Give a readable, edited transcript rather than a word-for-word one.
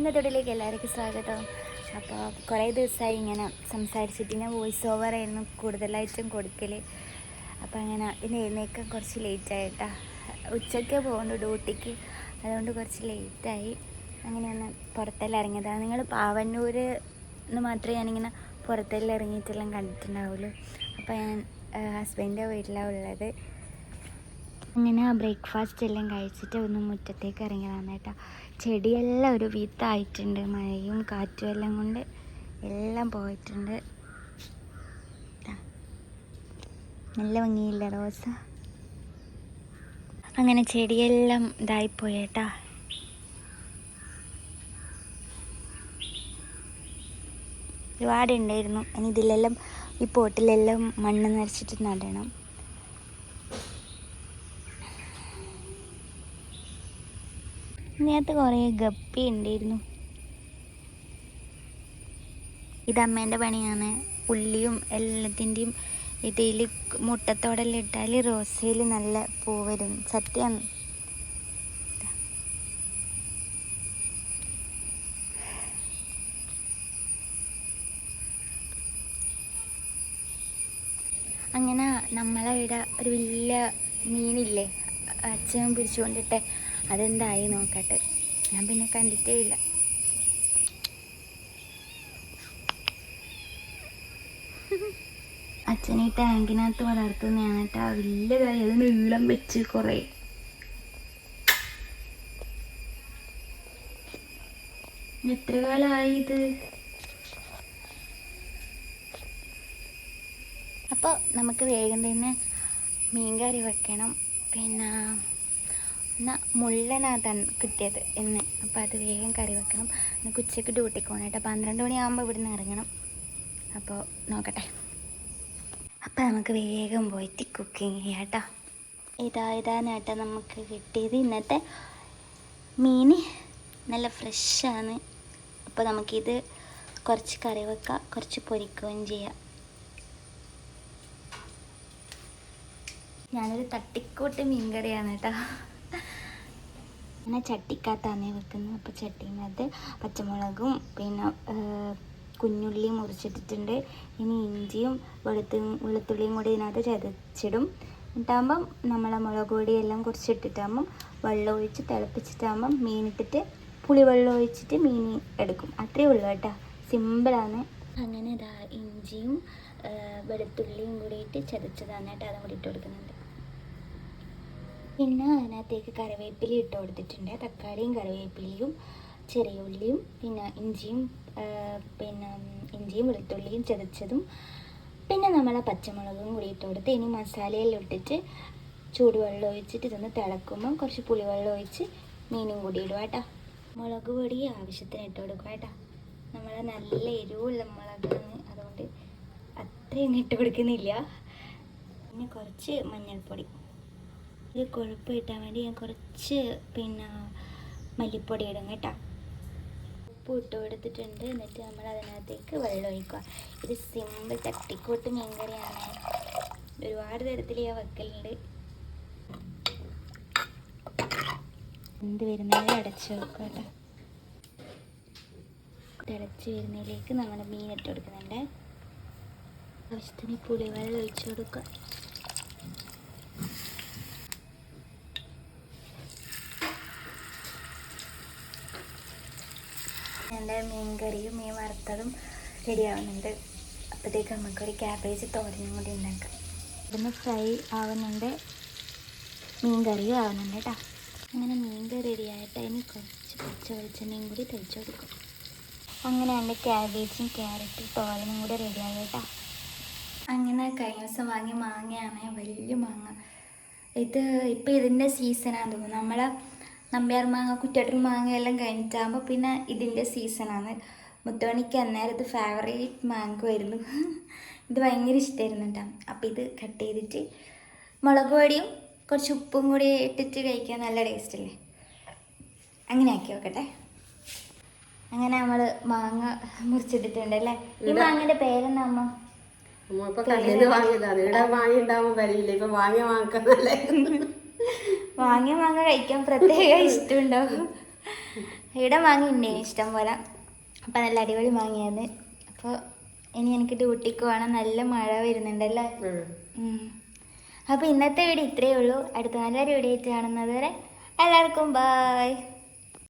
ഇന്നത്തെ വീഡിയോയിലേക്ക് എല്ലാവർക്കും സ്വാഗതം. അപ്പോൾ കുറേ ദിവസമായി ഇങ്ങനെ സംസാരിച്ചിട്ട് ഞാൻ വോയിസ് ഓവർ ആയിരുന്നു കൂടുതലായിട്ടും കൊടുക്കൽ. അപ്പോൾ അങ്ങനെ ഇന്ന് എഴുന്നേൽക്കാൻ കുറച്ച് ലേറ്റായിട്ടാ. ഉച്ചയ്ക്ക് പോകുന്നു ഡ്യൂട്ടിക്ക്, അതുകൊണ്ട് കുറച്ച് ലേറ്റായി. അങ്ങനെയൊന്ന് പുറത്തെല്ലാം ഇറങ്ങിയതാണ്. നിങ്ങൾ പാവന്നൂർ എന്ന് മാത്രമേ ഞാനിങ്ങനെ പുറത്തെല്ലാം ഇറങ്ങിയിട്ടെല്ലാം കണ്ടിട്ടുണ്ടാവുള്ളൂ. അപ്പോൾ ഞാൻ ഹസ്ബൻഡിൻ്റെ വീട്ടിലാണ് ഉള്ളത്. അങ്ങനെ ബ്രേക്ക്ഫാസ്റ്റ് എല്ലാം കഴിച്ചിട്ട് ഒന്ന് മുറ്റത്തേക്ക് ഇറങ്ങിയതാണ് കേട്ടോ. ചെടിയെല്ലാം ഒരു വീത്തായിട്ടുണ്ട്, മഴയും കാറ്റും എല്ലാം കൊണ്ട് എല്ലാം പോയിട്ടുണ്ട്. നല്ല ഭംഗിയില്ല റോസ. അങ്ങനെ ചെടിയെല്ലാം ഇതായിപ്പോയി കേട്ടോ. ഒരുപാടുണ്ടായിരുന്നു. ഇനി ഇതിലെല്ലാം ഈ പോട്ടിലെല്ലാം മണ്ണ് നിറച്ചിട്ട് നടണം. ഇതിനകത്ത് കുറേ ഗപ്പി ഉണ്ടായിരുന്നു. ഇത് അമ്മേൻ്റെ പണിയാണ്. ഉള്ളിയും എല്ലാത്തിൻ്റെയും ഇതിൽ മുട്ടത്തോടെല്ലാം ഇട്ടാൽ റോസയിൽ നല്ല പൂ വരും. സത്യമാണ്. അങ്ങനെ നമ്മളെ ഇവിടെ ഒരു വലിയ മീനില്ലേ, അച്ഛൻ പിടിച്ചുകൊണ്ടിട്ട് അതെന്തായി നോക്കട്ടെ. ഞാൻ പിന്നെ കണ്ടിട്ടേ ഇല്ല. അച്ഛൻ ഈ ടാങ്കിനകത്ത് വളർത്തുന്നതാണ് കേട്ടോ. വലിയ കാര്യം, അത് നീളം വെച്ച് കുറേ. എത്ര കാലമായി ഇത്? അപ്പോൾ നമുക്ക് വേഗം തന്നെ മീൻകറി വെക്കണം. പിന്നെ മുള്ളനാണ് കിട്ടിയത് ഇന്ന്. അപ്പോൾ അത് വേഗം കറി വെക്കണം. എനിക്ക് ഉച്ചയ്ക്ക് ഡ്യൂട്ടിക്ക് പോകണം കേട്ടോ. 12 മണിയാകുമ്പോൾ ഇവിടെ നിന്ന് ഇറങ്ങണം. അപ്പോൾ നോക്കട്ടെ. അപ്പോൾ നമുക്ക് വേഗം പോയിട്ട് കുക്കിങ് ചെയ്യാം കേട്ടോ. ഇതാണ് കേട്ടോ നമുക്ക് കിട്ടിയത്. ഇന്നത്തെ മീൻ നല്ല ഫ്രഷാണ്. അപ്പോൾ നമുക്കിത് കുറച്ച് കറി വെക്കാം, കുറച്ച് പൊരിക്കുകയും ചെയ്യാം. ഞാനൊരു തട്ടിക്കൂട്ട് മീൻ കറിയാണ് കേട്ടോ. അങ്ങനെ ചട്ടിക്കകത്താണ് വെക്കുന്നത്. അപ്പോൾ ചട്ടീനകത്ത് പച്ചമുളകും പിന്നെ കുഞ്ഞുള്ളി മുറിച്ചിട്ടിട്ടുണ്ട്. ഇനി ഇഞ്ചിയും വെളുത്തുള്ളിയും കൂടി ഇതിനകത്ത് ചതച്ചിടും. എന്നിട്ടാകുമ്പം നമ്മളെ മുളക് പൊടിയെല്ലാം കുറച്ചിട്ടിട്ടാകുമ്പം വെള്ളം ഒഴിച്ച് തിളപ്പിച്ചിട്ടാകുമ്പം മീനിട്ടിട്ട് പുളിവെള്ളം ഒഴിച്ചിട്ട് മീൻ എടുക്കും. അത്രയേ ഉള്ളൂ കേട്ടോ. സിമ്പിളാണ്. അങ്ങനെ ഇതാ ഇഞ്ചിയും വെളുത്തുള്ളിയും കൂടിയിട്ട് ചതച്ചതാണ് കേട്ടോ. അതും കൂടി ഇട്ട് കൊടുക്കുന്നുണ്ട്. പിന്നെ അതിനകത്തേക്ക് കറിവേപ്പില ഇട്ട് കൊടുത്തിട്ടുണ്ട്. തക്കാളിയും കറിവേപ്പിലയും ചെറിയ ഉള്ളിയും പിന്നെ ഇഞ്ചിയും വെളുത്തുള്ളിയും ചതച്ചതും പിന്നെ നമ്മളെ പച്ചമുളകും കൂടി ഇട്ട് കൊടുത്ത് ഇനി മസാലയെല്ലാം ഇട്ടിട്ട് ചൂടുവെള്ളം ഒഴിച്ചിട്ട് ഇതൊന്ന് തിളക്കുമ്പോൾ കുറച്ച് പുളിവെള്ളം ഒഴിച്ച് മീനും കൂടി ഇടുക കേട്ടോ. മുളക് പൊടി ആവശ്യത്തിന് ഇട്ട് കൊടുക്കുക കേട്ടോ. നമ്മൾ നല്ല എരിവുള്ള മുളകാണ്, അതുകൊണ്ട് അത്രയും ഇട്ട് കൊടുക്കുന്നില്ല. പിന്നെ കുറച്ച് മഞ്ഞൾപ്പൊടി, ഇത് കൊഴുപ്പ് കിട്ടാൻ വേണ്ടി ഞാൻ കുറച്ച് പിന്നെ മല്ലിപ്പൊടി ഇടും കേട്ടോ. ഉപ്പ് ഇട്ട് കൊടുത്തിട്ടുണ്ട്. എന്നിട്ട് നമ്മൾ അതിനകത്തേക്ക് വെള്ളം ഒഴിക്കുക. ഇത് സിമ്പിൾ തട്ടിക്കൂട്ട് മീൻ കറിയാണ്. ഒരുപാട് തരത്തിൽ ഞാൻ വെക്കലുണ്ട്. എന്ത് വരുന്നത് അടച്ച് വെക്കുക കേട്ടോ. തിളച്ച് വരുന്നതിലേക്ക് നമ്മൾ മീൻ ഇട്ട് കൊടുക്കുന്നുണ്ട്. ആവശ്യത്തിന് പുളിവെള്ളം ഒഴിച്ച് കൊടുക്കുക. എൻ്റെ മീൻ കറിയും മീൻ വറുത്തതും റെഡിയാവുന്നുണ്ട്. അപ്പോഴത്തേക്ക് നമുക്കൊരു ക്യാബേജ് തോരനും കൂടി ഉണ്ടാക്കാം. ഇതൊന്ന് ഫ്രൈ ആവുന്നുണ്ട്, മീൻ കറിയും ആവുന്നുണ്ട് കേട്ടോ. അങ്ങനെ മീൻ കറി റെഡിയായിട്ട് അതിന് കുറച്ച് പച്ച വെളിച്ചെണ്ണയും കൂടി തേച്ച് കൊടുക്കും. അങ്ങനെ എൻ്റെ ക്യാബേജും ക്യാരറ്റും തോരനും കൂടി റെഡിയായി കേട്ടോ. അങ്ങനെ കഴിഞ്ഞ ദിവസം വാങ്ങിയ മാങ്ങയാണ്, വലിയ മാങ്ങ. ഇപ്പോൾ ഇതിൻ്റെ സീസണാണെന്ന് തോന്നുന്നു. നമ്മളെ നമ്പ്യാർ മാങ്ങ, കുറ്റാട്ടൻ മാങ്ങ എല്ലാം കഴിഞ്ഞിട്ടാകുമ്പോൾ പിന്നെ ഇതിൻ്റെ സീസണാണ്. മുത്തോണിക്ക് അന്നേരം ഇത് ഫേവറേറ്റ് മാങ്കോ ആയിരുന്നു. ഇത് ഭയങ്കര ഇഷ്ടമായിരുന്നു കേട്ടോ. അപ്പോൾ ഇത് കട്ട് ചെയ്തിട്ട് മുളക് പൊടിയും കുറച്ച് ഉപ്പും കൂടി ഇട്ടിട്ട് കഴിക്കാൻ നല്ല ടേസ്റ്റ് അല്ലേ. അങ്ങനെ ആക്കി നോക്കട്ടെ. അങ്ങനെ നമ്മൾ മാങ്ങ മുറിച്ചിട്ടിട്ടുണ്ട് അല്ലേ. ഈ മാങ്ങയുടെ പേരെന്താ അമ്മ? വാങ്ങിയ മാങ്ങ കഴിക്കാൻ പ്രത്യേക ഇഷ്ടമുണ്ടാവും. ഇവിടെ മാങ്ങിണ്ടേ ഇഷ്ടം പോലെ. അപ്പം നല്ല അടിപൊളി മാങ്ങിയായിരുന്നു. അപ്പോൾ ഇനി എനിക്ക് ഡ്യൂട്ടിക്ക് പോകണം. നല്ല മഴ വരുന്നുണ്ടല്ലേ. അപ്പോൾ ഇന്നത്തെ വീഡിയോ ഇത്രയേ ഉള്ളൂ. അടുത്ത നല്ലൊരു വീഡിയോ ആയിട്ട് കാണുന്നത് വരെ എല്ലാവർക്കും ബൈ.